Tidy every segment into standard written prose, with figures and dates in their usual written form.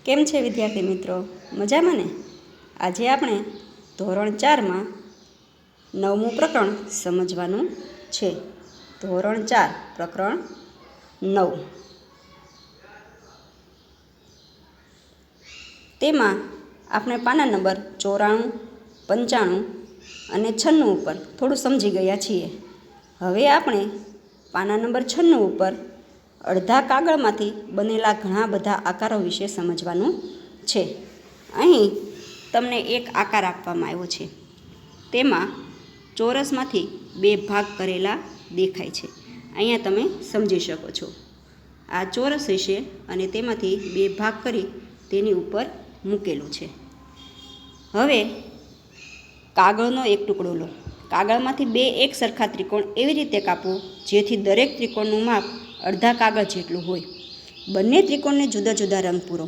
કેમ છે વિદ્યાર્થી મિત્રો? મજામાં ને? આજે આપણે ધોરણ 4માં 9મું પ્રકરણ સમજવાનું છે. ધોરણ 4 પ્રકરણ 9. તેમાં આપણે પાના નંબર 94, 95 અને 96 ઉપર થોડું સમજી ગયા છીએ. હવે આપણે પાના નંબર 96 ઉપર અડધા કાગળમાંથી બનેલા ઘણા બધા આકારો વિશે સમજવાનું છે. અહીં તમને એક આકાર આપવામાં આવ્યો છે. તેમાં ચોરસમાંથી 2 ભાગ કરેલા દેખાય છે. અહીંયા તમે સમજી શકો છો. આ ચોરસ વિશે અને તેમાંથી 2 ભાગ કરી તેની ઉપર મૂકેલું છે. હવે કાગળનો એક ટુકડો લો. કાગળમાંથી 2 એક સરખા ત્રિકોણ એવી રીતે કાપો જેથી દરેક ત્રિકોણનું માપ અડધા કાગળ જેટલું હોય. બંને ત્રિકોણને જુદા જુદા રંગ પૂરો.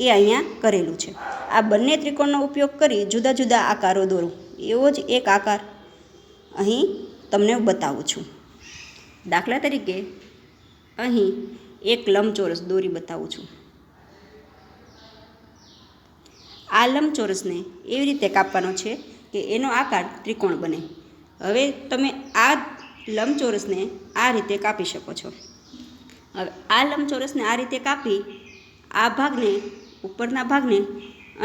એ અહીંયા કરેલું છે. આ બંને ત્રિકોણનો ઉપયોગ કરી જુદા જુદા આકારો દોરો. એવો જ એક આકાર અહીં તમને બતાવું છું. દાખલા તરીકે અહીં એક લંબચોરસ દોરી બતાવું છું. આ લંબચોરસને એવી રીતે કાપવાનો છે કે એનો આકાર ત્રિકોણ બને. હવે તમે આ લંબચોરસને આ રીતે કાપી શકો છો. હવે આ લંબચોરસને આ રીતે કાપી આ ભાગને, ઉપરના ભાગને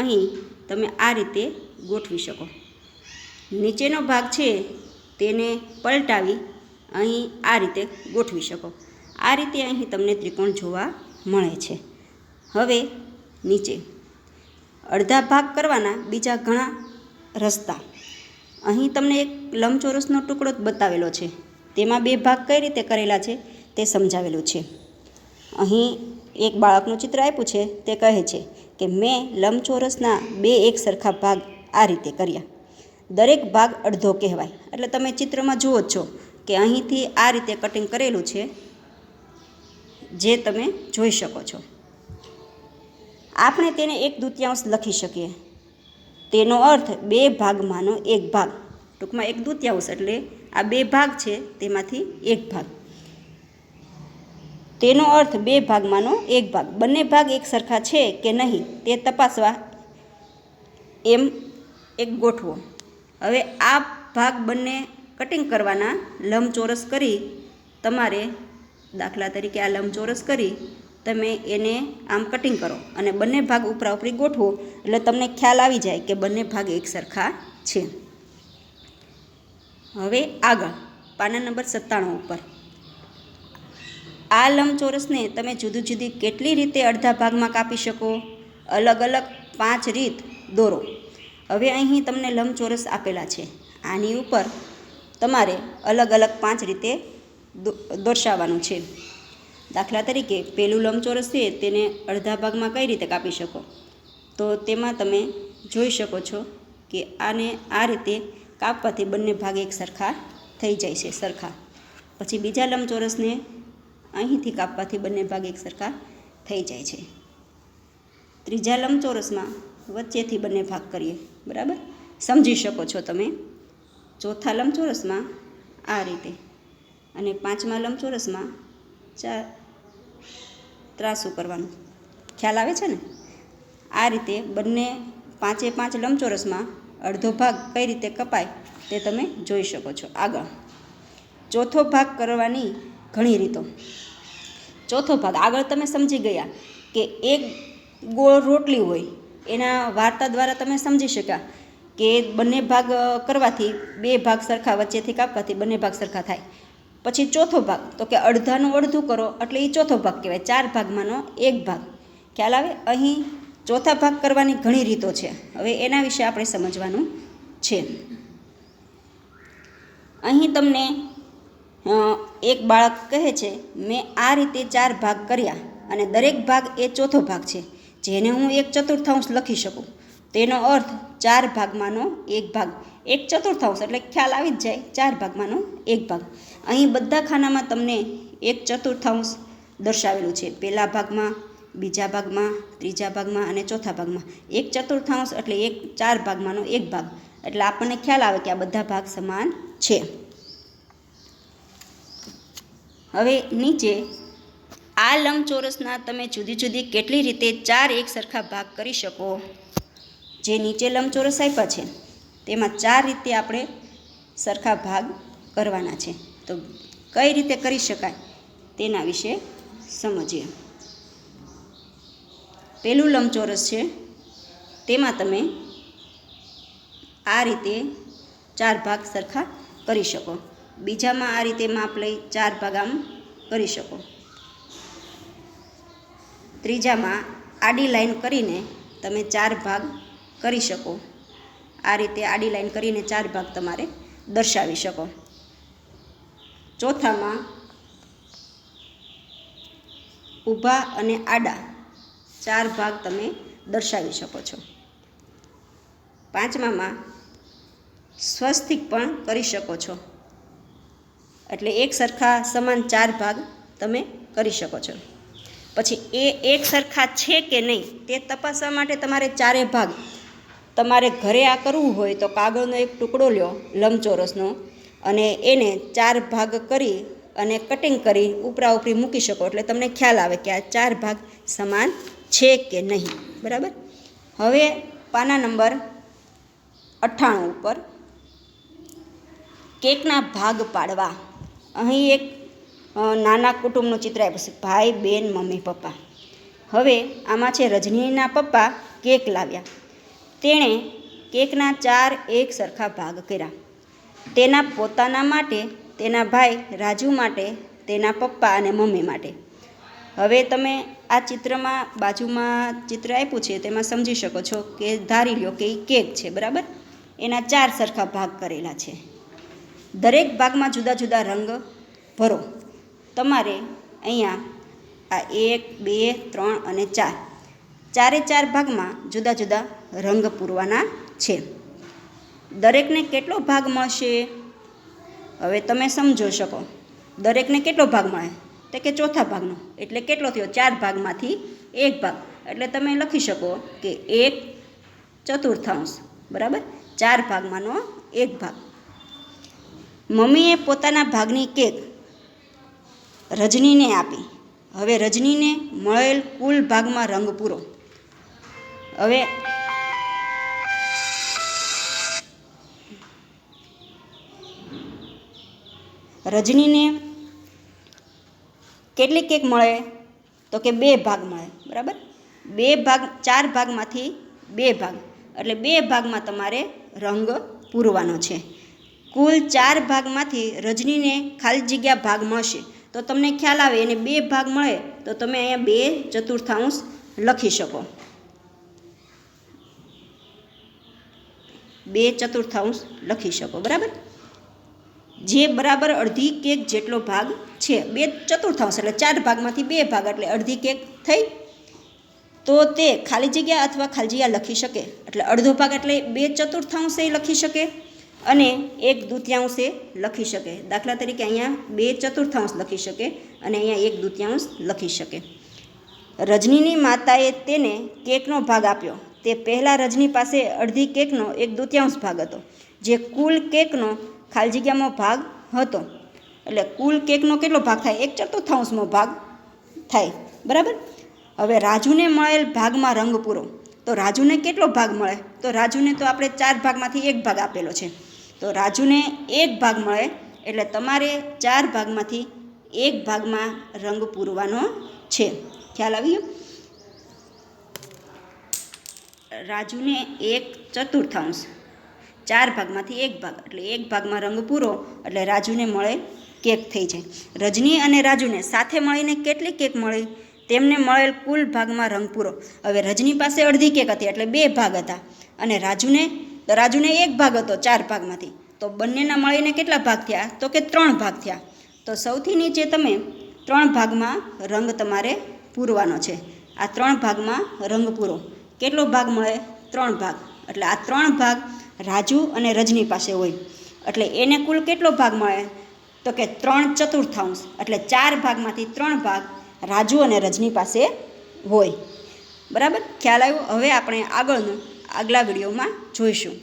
અહીં તમે આ રીતે ગોઠવી શકો. નીચેનો ભાગ છે તેને પલટાવી અહીં આ રીતે ગોઠવી શકો. આ રીતે અહીં તમને ત્રિકોણ જોવા મળે છે. હવે નીચે અડધા ભાગ કરવાના બીજા ઘણા રસ્તા. અહીં તમને એક લંબચોરસનો ટુકડો બતાવેલો છે. તેમાં 2 ભાગ કઈ રીતે કરેલા છે તે સમજાવેલું છે. અહીં એક બાળકનું ચિત્ર આપ્યું છે. તે કહે છે કે મેં લંબચોરસના 2 એક સરખા ભાગ આ રીતે કર્યા. દરેક ભાગ અડધો કહેવાય. એટલે તમે ચિત્રમાં જુઓ છો કે અહીંથી આ રીતે કટિંગ કરેલું છે, જે તમે જોઈ શકો છો. આપણે તેને 1/2 લખી શકીએ. તેનો અર્થ 2 ભાગમાંનો 1 ભાગ. ટૂંકમાં 1/2 એટલે આ 2 ભાગ છે તેમાંથી 1 ભાગ. તેનો અર્થ 2 ભાગમાંનો 1 ભાગ. બંને ભાગ એક સરખા છે કે નહીં તે તપાસવા એમ એક ગોઠવો. હવે આ ભાગ બંને કટિંગ કરવાના. લંબચોરસ કરી તમારે, દાખલા તરીકે આ લંબચોરસ કરી તમે એને આમ કટિંગ કરો અને બંને ભાગ ઉપરા ઉપરી ગોઠવો એટલે તમને ખ્યાલ આવી જાય કે બંને ભાગ એક સરખા છે. હવે આગળ પાના નંબર 97 ઉપર આ લંબચોરસને તમે જુદી જુદી કેટલી રીતે અડધા ભાગમાં કાપી શકો? અલગ અલગ 5 રીત દોરો. હવે અહીં તમને લંબચોરસ આપેલા છે. આની ઉપર તમારે અલગ અલગ 5 રીતે દર્શાવવાનું છે. દાખલા તરીકે પેલું લંબચોરસ છે તેને અડધા ભાગમાં કઈ રીતે કાપી શકો? તો તેમાં તમે જોઈ શકો છો કે આને આ રીતે કાપવાથી બંને ભાગ એક સરખા થઈ જાય છે, સરખા. પછી બીજા લંબચોરસને અહીંથી કાપવાથી બંને ભાગ એક સરખા થઈ જાય છે. ત્રીજા લંબચોરસમાં વચ્ચેથી બંને ભાગ કરીએ, બરાબર? સમજી શકો છો તમે. ચોથા લંબચોરસમાં આ રીતે અને 5મા લંબચોરસમાં ત્રાસું કરવાનું. ખ્યાલ આવે છે ને? આ રીતે બંને 5 લંબચોરસમાં અડધો ભાગ કઈ રીતે કપાય તે તમે જોઈ શકો છો. આગળ ચોથો ભાગ કરવાની ઘણી રીતો. ચોથો ભાગ આગળ તમે સમજી ગયા કે એક ગોળ રોટલી હોય, એના વાર્તા દ્વારા તમે સમજી શક્યા કે બંને ભાગ કરવાથી 2 ભાગ સરખા વચ્ચેથી કાપવાથી બંને ભાગ સરખા થાય. પછી ચોથો ભાગ તો કે અડધાનું અડધું કરો એટલે એ ચોથો ભાગ કહેવાય. 4 ભાગમાંનો 1 ભાગ. ખ્યાલ આવે? અહીં ચોથા ભાગ કરવાની ઘણી રીતો છે. હવે એના વિશે આપણે સમજવાનું છે. અહીં તમને એક બાળક કહે છે મેં આ રીતે 4 ભાગ કર્યા અને દરેક ભાગ એ ચોથો ભાગ છે, જેને હું 1/4 લખી શકું. તેનો અર્થ 4 ભાગમાંનો 1 ભાગ. 1/4 એટલે ખ્યાલ આવી જ જાય, 4 ભાગમાંનો 1 ભાગ. અહીં બધા ખાનામાં તમને 1/4 દર્શાવેલું છે. પહેલા ભાગમાં, બીજા ભાગમાં, ત્રીજા ભાગમાં અને ચોથા ભાગમાં. 1/4 એટલે 4 ભાગમાંનો 1 ભાગ. એટલે આપણને ખ્યાલ આવે કે આ બધા ભાગ સમાન છે. હવે નીચે આ લંબચોરસના તમે જુદી જુદી કેટલી રીતે 4 એક સરખા ભાગ કરી શકો? જે નીચે લંબચોરસ આપ્યા છે તેમાં 4 રીતે આપણે સરખા ભાગ કરવાના છે. તો કઈ રીતે કરી શકાય તેના વિશે સમજીએ. પહેલું લંબચોરસ છે તેમાં તમે આ રીતે 4 ભાગ સરખા કરી શકો. બીજામાં આ રીતે માપ લઈ 4 ભાગ આમ કરી શકો. ત્રીજામાં આડી લાઈન કરીને તમે 4 ભાગ કરી શકો. આ રીતે આડી લાઈન કરીને 4 ભાગ તમારે દર્શાવી શકો. ચોથામાં ઊભા અને આડા 4 ભાગ તમે દર્શાવી શકો છો. પાંચમામાં સ્વસ્તિક પણ કરી શકો છો. એટલે એક સરખા સમાન 4 ભાગ તમે કરી શકો છો. પછી એ એક સરખા છે કે નહીં તે તપાસવા માટે તમારે 4 ભાગ તમારે ઘરે આ કરવું હોય તો કાગળનો એક ટુકડો લ્યો લંબચોરસનો અને એને 4 ભાગ કરી અને કટિંગ કરી ઉપરા ઉપરી મૂકી શકો. એટલે તમને ખ્યાલ આવે કે આ 4 ભાગ સમાન છે કે નહીં. બરાબર. હવે પાના નંબર 98 ઉપર કેકના ભાગ પાડવા. અહીં એક નાના કુટુંબનું ચિત્ર આપ્યું છે, ભાઈ, બેન, મમ્મી, પપ્પા. હવે આમાં છે રજનીના પપ્પા કેક લાવ્યા. તેણે કેકના 4 એક સરખા ભાગ કર્યા. તેના પોતાના માટે, તેના ભાઈ રાજુ માટે, તેના પપ્પા અને મમ્મી માટે. હવે તમે આ ચિત્રમાં બાજુમાં ચિત્ર આપ્યું છે તેમાં સમજી શકો છો કે ધારી લ્યો કે એ કેક છે. બરાબર. એના 4 સરખા ભાગ કરેલા છે. દરેક ભાગમાં જુદા જુદા રંગ ભરો. તમારે અહીંયા આ 1, 2, 3 અને 4 ચારે 4 ભાગમાં જુદા જુદા રંગ પૂરવાના છે. દરેકને કેટલો ભાગ મળશે? હવે તમે સમજો શકો. દરેકને કેટલો ભાગ મળે? તો કે ચોથા ભાગનો. એટલે કેટલો થયો? 4 ભાગમાંથી 1 ભાગ. એટલે તમે લખી શકો કે 1/4. બરાબર. 4 ભાગમાંનો 1 ભાગ. મમ્મીએ પોતાના ભાગની કેક રજનીને આપી. હવે રજનીને મળેલ કુલ ભાગમાં રંગ પૂરો. હવે રજનીને કેટલી કેક મળે? તો કે 2 ભાગ મળે. બરાબર. 2 ભાગ, 4 ભાગમાંથી 2 ભાગ. એટલે 2 ભાગમાં તમારે રંગ પૂરવાનો છે. કુલ 4 ભાગમાંથી રજનીને ખાલી જગ્યા ભાગ મળશે. તો તમને ખ્યાલ આવે એને 2 ભાગ મળે તો તમે અહીંયા 2/4 લખી શકો. 2/4 લખી શકો. બરાબર. જે બરાબર અડધી કેક જેટલો ભાગ છે. 2/4 એટલે 4 ભાગમાંથી 2 ભાગ એટલે અડધી કેક થઈ. તો તે ખાલી જગ્યા અથવા ખાલી જગ્યા લખી શકે. એટલે અડધો ભાગ એટલે 2/4 લખી શકે અને 1/2 લખી શકે. દાખલા તરીકે અહીંયા 2/4 લખી શકે અને અહીંયા 1/2 લખી શકે. રજનીની માતાએ તેને કેકનો ભાગ આપ્યો. તે પહેલાં રજની પાસે અડધી કેકનો 1/2 ભાગ હતો, જે કુલ કેકનો ખાલી જગ્યામાં ભાગ હતો. એટલે કુલ કેકનો કેટલો ભાગ થાય? 1/4 ભાગ થાય. બરાબર. હવે રાજુને મળેલ ભાગમાં રંગ પૂરો. તો રાજુને કેટલો ભાગ મળે? તો રાજુને તો આપણે 4 ભાગમાંથી 1 ભાગ આપેલો છે. તો રાજુને 1 ભાગ મળે એટલે તમારે 4 ભાગમાંથી 1 ભાગમાં રંગ પૂરવાનો છે. ખ્યાલ આવી ગયો? રાજુને 1/4, 4 ભાગમાંથી 1 ભાગ એટલે 1 ભાગમાં રંગ પૂરો એટલે રાજુને મળે કેક થઈ જાય. રજની અને રાજુને સાથે મળીને કેટલી કેક મળી? તેમને મળેલ કુલ ભાગમાં રંગ પૂરો. હવે રજની પાસે અડધી કેક હતી એટલે 2 ભાગ હતા અને રાજુને 1 ભાગ હતો 4 ભાગમાંથી. તો બંનેના મળીને કેટલા ભાગ થયા? તો કે 3 ભાગ થયા. તો સૌથી નીચે તમે 3 ભાગમાં રંગ તમારે પૂરવાનો છે. આ 3 ભાગમાં રંગ પૂરો. કેટલો ભાગ મળે? 3 ભાગ. એટલે આ 3 ભાગ રાજુ અને રજની પાસે હોય એટલે એને કુલ કેટલો ભાગ મળે? તો કે 3/4. એટલે 4 ભાગમાંથી 3 ભાગ રાજુ અને રજની પાસે હોય. બરાબર. ખ્યાલ આવ્યો? હવે આપણે આગળના વિડીયોમાં જોઈશું.